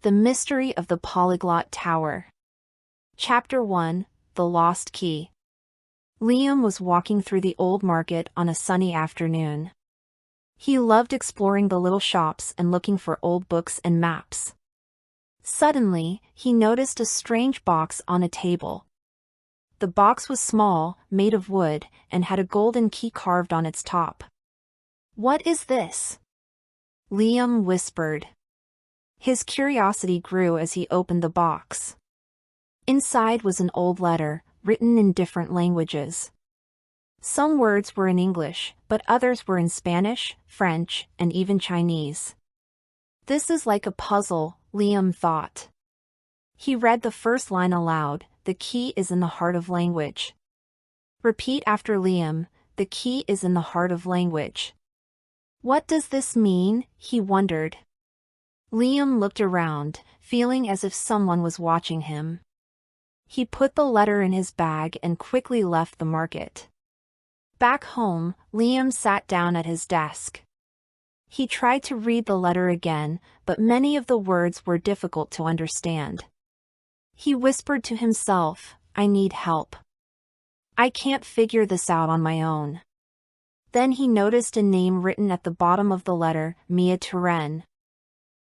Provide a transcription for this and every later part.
The Mystery of the Polyglot Tower. Chapter 1, The Lost Key. Liam was walking through the old market on a sunny afternoon. He loved exploring the little shops and looking for old books and maps. Suddenly, he noticed a strange box on a table. The box was small, made of wood, and had a golden key carved on its top. "What is this?" Liam whispered. His curiosity grew as he opened the box. Inside was an old letter, written in different languages. Some words were in English, but others were in Spanish, French, and even Chinese. "This is like a puzzle," Liam thought. He read the first line aloud, "The key is in the heart of language." "Repeat after Liam, the key is in the heart of language." "What does this mean?" he wondered. Liam looked around, feeling as if someone was watching him. He put the letter in his bag and quickly left the market. Back home, Liam sat down at his desk. He tried to read the letter again, but many of the words were difficult to understand. He whispered to himself, "I need help. I can't figure this out on my own." Then he noticed a name written at the bottom of the letter, Mia Turen.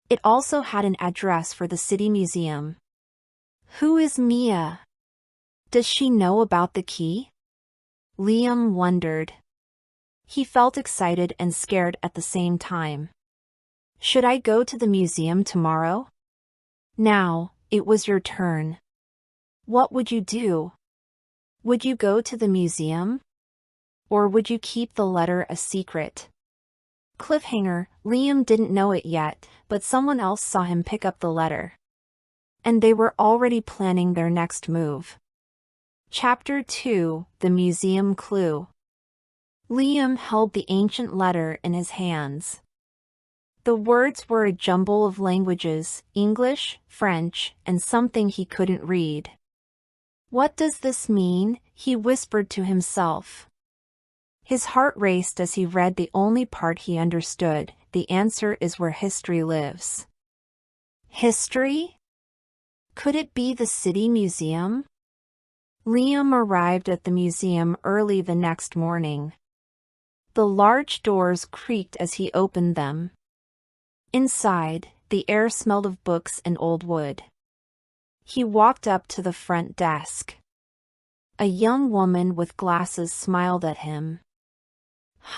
It also had an address for the city museum. Who is Mia? Does she know about the key? Liam wondered. He felt excited and scared at the same time. Should I go to the museum tomorrow? Now, it was your turn. What would you do? Would you go to the museum? Or would you keep the letter a secret? Cliffhanger, Liam didn't know it yet, but someone else saw him pick up the letter. And they were already planning their next move. Chapter 2, The Museum Clue. Liam held the ancient letter in his hands. The words were a jumble of languages, English, French, and something he couldn't read. "What does this mean?" he whispered to himself. His heart raced as he read the only part he understood. The answer is where history lives. History? Could it be the city museum? Liam arrived at the museum early the next morning. The large doors creaked as he opened them. Inside, the air smelled of books and old wood. He walked up to the front desk. A young woman with glasses smiled at him.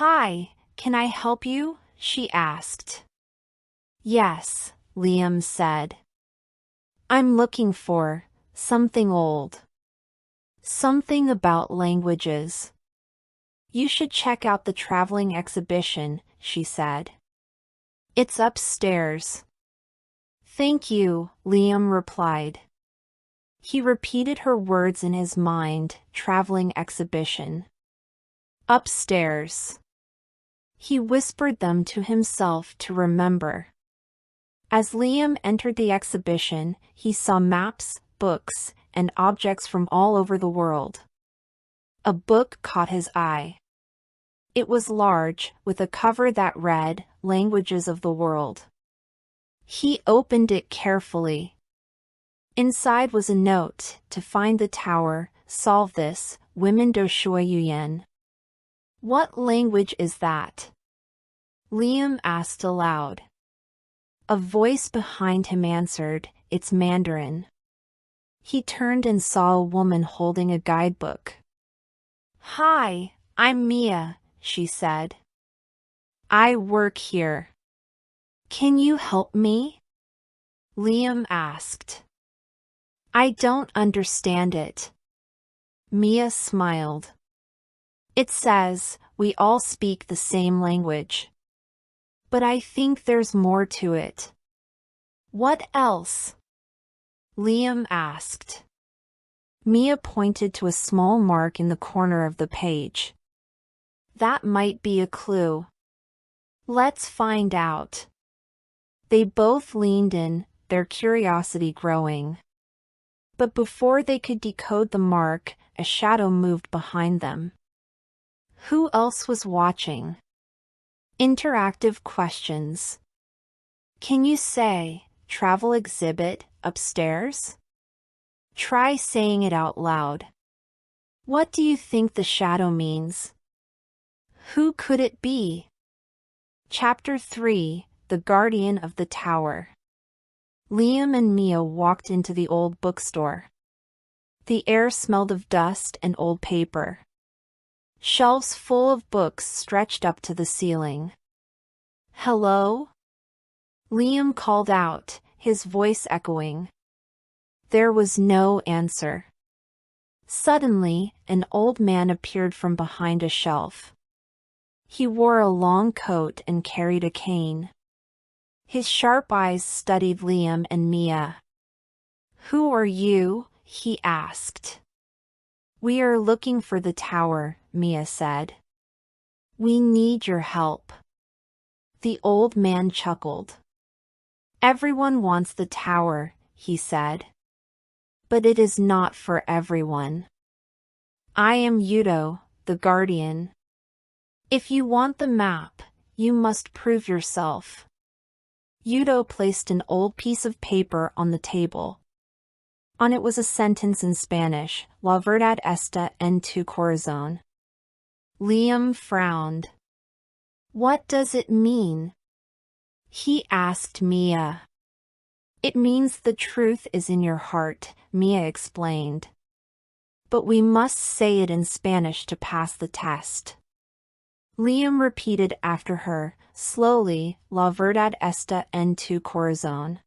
"Hi, can I help you?" she asked. "Yes," Liam said. "I'm looking for something old. Something about languages." "You should check out the traveling exhibition," she said. "It's upstairs." "Thank you," Liam replied. He repeated her words in his mind, traveling exhibition. Upstairs. He whispered them to himself to remember. As Liam entered the exhibition, he saw maps, books, and objects from all over the world. A book caught his eye. It was large, with a cover that read, Languages of the World. He opened it carefully. Inside was a note, "To find the tower, solve this, women do shui yuyen." "What language is that?" Liam asked aloud. A voice behind him answered, "It's Mandarin." He turned and saw a woman holding a guidebook. "Hi, I'm Mia," she said. "I work here. Can you help me?" Liam asked. "I don't understand it." Mia smiled. "It says, we all speak the same language. But I think there's more to it." "What else?" Liam asked. Mia pointed to a small mark in the corner of the page. "That might be a clue. Let's find out." They both leaned in, their curiosity growing. But before they could decode the mark, a shadow moved behind them. Who else was watching? Interactive questions. Can you say, travel exhibit, upstairs? Try saying it out loud. What do you think the shadow means? Who could it be? Chapter 3, The Guardian of the Tower. Liam and Mia walked into the old bookstore. The air smelled of dust and old paper. Shelves full of books stretched up to the ceiling. Hello? Liam called out, his voice echoing. There was no answer. Suddenly, an old man appeared from behind a shelf. He wore a long coat and carried a cane. His sharp eyes studied Liam and Mia. Who are you? He asked. We are looking for the tower, Mia said. We need your help. The old man chuckled. Everyone wants the tower, he said. But it is not for everyone. I am Yudo, the guardian. If you want the map, you must prove yourself. Yudo placed an old piece of paper on the table. On it was a sentence in Spanish, La verdad está en tu corazón. Liam frowned. What does it mean? He asked Mia. It means the truth is in your heart, Mia explained. But we must say it in Spanish to pass the test. Liam repeated after her, slowly, La verdad está en tu corazón.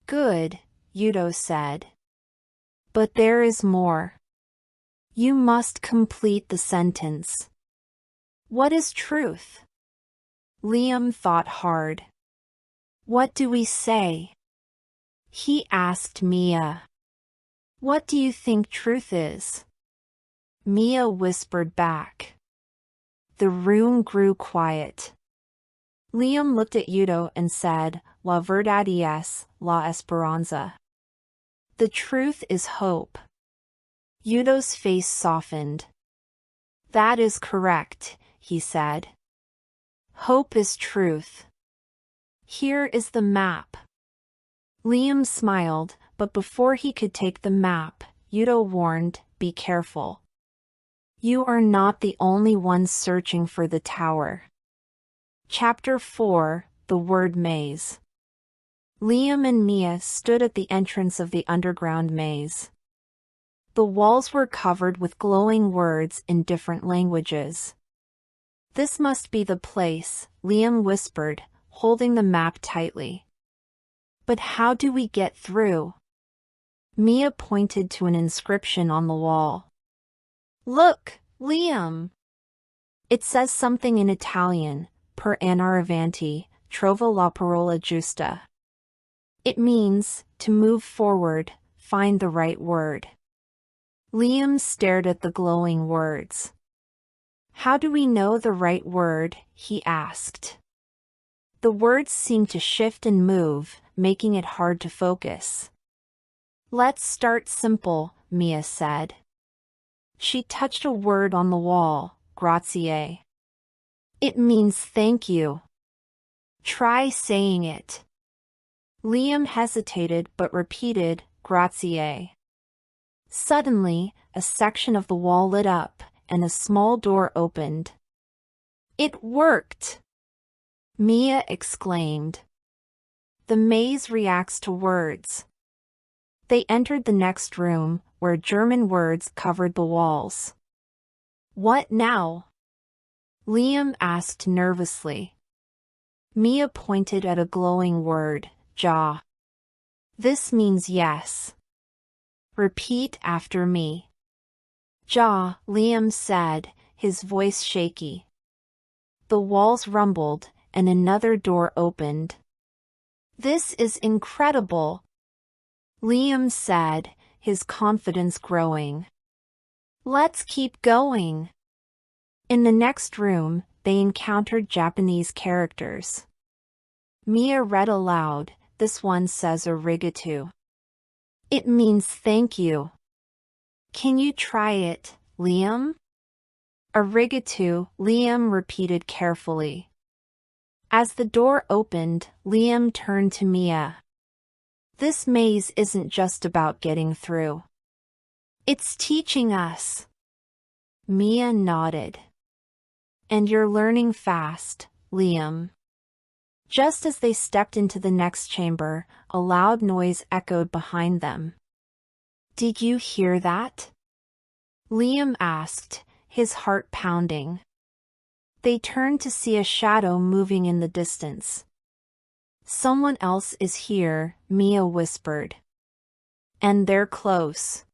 Good, Yudo said. But there is more. You must complete the sentence. What is truth? Liam thought hard. What do we say? He asked Mia. What do you think truth is? Mia whispered back. The room grew quiet. Liam looked at Yudo and said, La verdad es la esperanza. The truth is hope. Yudo's face softened. That is correct, he said. Hope is truth. Here is the map. Liam smiled, but before he could take the map, Yudo warned, be careful. You are not the only one searching for the tower. Chapter 4, The Word Maze. Liam and Mia stood at the entrance of the underground maze. The walls were covered with glowing words in different languages. This must be the place, Liam whispered, holding the map tightly. But how do we get through? Mia pointed to an inscription on the wall. Look, Liam! It says something in Italian, per andare avanti, trova la parola giusta. It means, to move forward, find the right word. Liam stared at the glowing words. How do we know the right word? He asked. The words seemed to shift and move, making it hard to focus. Let's start simple, Mia said. She touched a word on the wall, grazie. It means thank you. Try saying it. Liam hesitated but repeated, grazie. Suddenly, a section of the wall lit up, and a small door opened. It worked! Mia exclaimed. The maze reacts to words. They entered the next room, where German words covered the walls. What now? Liam asked nervously. Mia pointed at a glowing word, ja. This means yes. Repeat after me. Ja, Liam said, his voice shaky. The walls rumbled, and another door opened. This is incredible, Liam said, his confidence growing. Let's keep going. In the next room, they encountered Japanese characters. Mia read aloud, this one says arigato. It means thank you. Can you try it, Liam? Arigato, Liam repeated carefully. As the door opened, Liam turned to Mia. This maze isn't just about getting through. It's teaching us. Mia nodded. And you're learning fast, Liam. Just as they stepped into the next chamber, a loud noise echoed behind them. Did you hear that? Liam asked, his heart pounding. They turned to see a shadow moving in the distance. Someone else is here, Mia whispered. And they're close.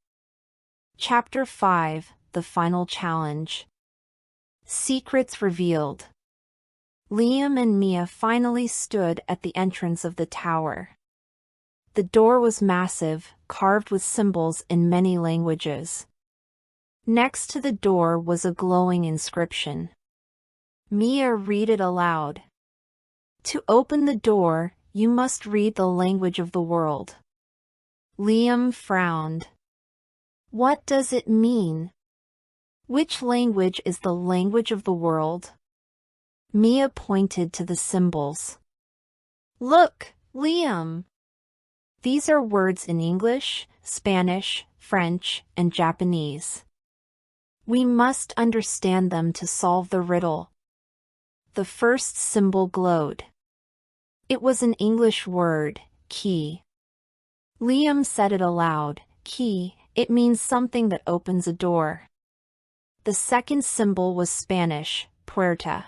Chapter 5, The Final Challenge. Secrets Revealed. Liam and Mia finally stood at the entrance of the tower. The door was massive, carved with symbols in many languages. Next to the door was a glowing inscription. Mia read it aloud. To open the door, you must read the language of the world. Liam frowned. What does it mean? Which language is the language of the world? Mia pointed to the symbols. Look, Liam! These are words in English, Spanish, French, and Japanese. We must understand them to solve the riddle. The first symbol glowed. It was an English word, key. Liam said it aloud, key, it means something that opens a door. The second symbol was Spanish, puerta.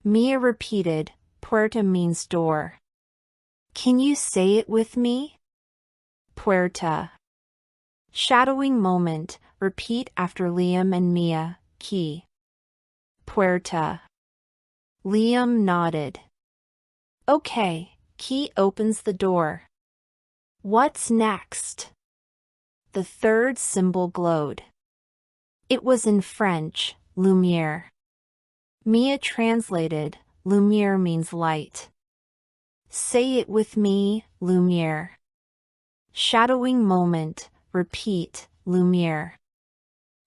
Mia repeated, puerta means door. Can you say it with me? Puerta. Shadowing moment, repeat after Liam and Mia, key. Puerta. Liam nodded. Okay, key opens the door. What's next? The third symbol glowed. It was in French, lumière. Mia translated, lumière means light. Say it with me, lumière. Shadowing moment, repeat, lumière.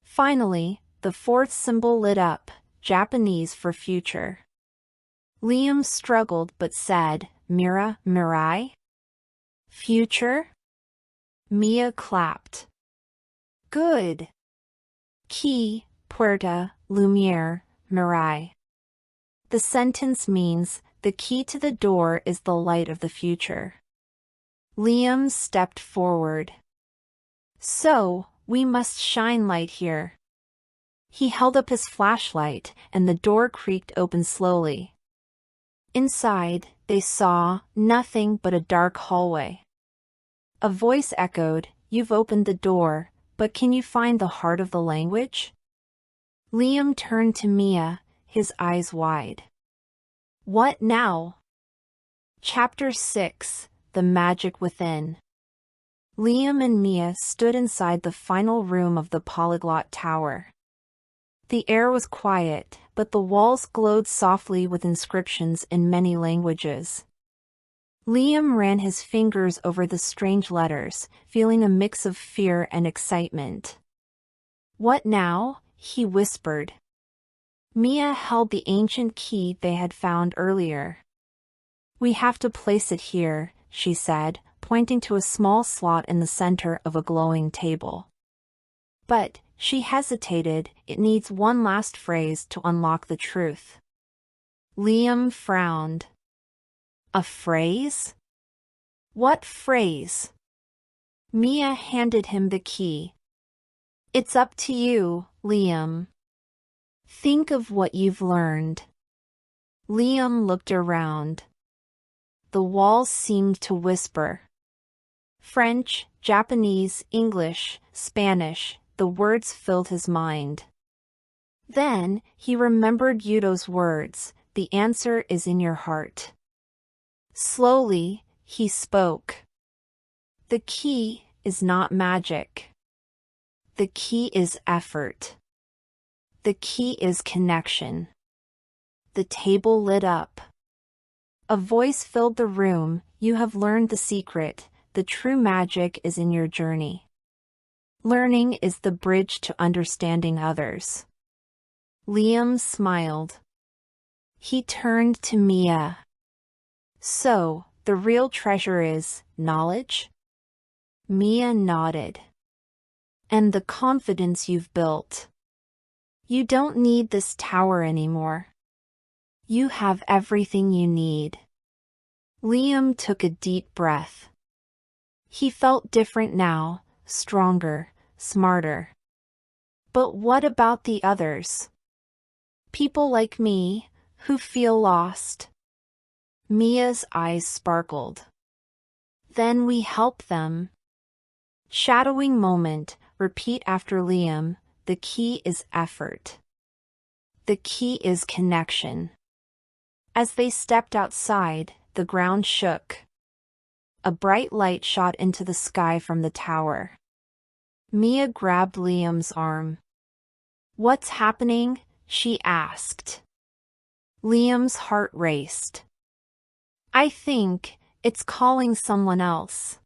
Finally, the fourth symbol lit up, Japanese for future. Liam struggled but said, Mira, mirai? Future? Mia clapped. Good. Key, puerta, lumière, mirai. The sentence means, the key to the door is the light of the future. Liam stepped forward. So, we must shine light here. He held up his flashlight, and the door creaked open slowly. Inside, they saw nothing but a dark hallway. A voice echoed, You've opened the door, but can you find the heart of the language? Liam turned to Mia, his eyes wide. What now? Chapter 6, The Magic Within. Liam and Mia stood inside the final room of the Polyglot Tower. The air was quiet, but the walls glowed softly with inscriptions in many languages. Liam ran his fingers over the strange letters, feeling a mix of fear and excitement. What now? He whispered. Mia held the ancient key they had found earlier. We have to place it here, she said, pointing to a small slot in the center of a glowing table. But, she hesitated, it needs one last phrase to unlock the truth. Liam frowned. A phrase? What phrase? Mia handed him the key. It's up to you, Liam. Think of what you've learned. Liam looked around. The walls seemed to whisper. French, Japanese, English, Spanish, the words filled his mind. Then, he remembered Yudo's words, the answer is in your heart. Slowly, he spoke. The key is not magic. The key is effort. The key is connection. The table lit up. A voice filled the room, you have learned the secret, the true magic is in your journey. Learning is the bridge to understanding others. Liam smiled. He turned to Mia. So, the The real treasure is knowledge? Mia nodded. And the confidence you've built. You don't need this tower anymore. You have everything you need. Liam took a deep breath. He felt different now, stronger, smarter. But what about the others? People like me, who feel lost. Mia's eyes sparkled. Then we help them. Shadowing moment, repeat after Liam, the key is effort. The key is connection. As they stepped outside, the ground shook. A bright light shot into the sky from the tower. Mia grabbed Liam's arm. What's happening? She asked. Liam's heart raced. I think it's calling someone else.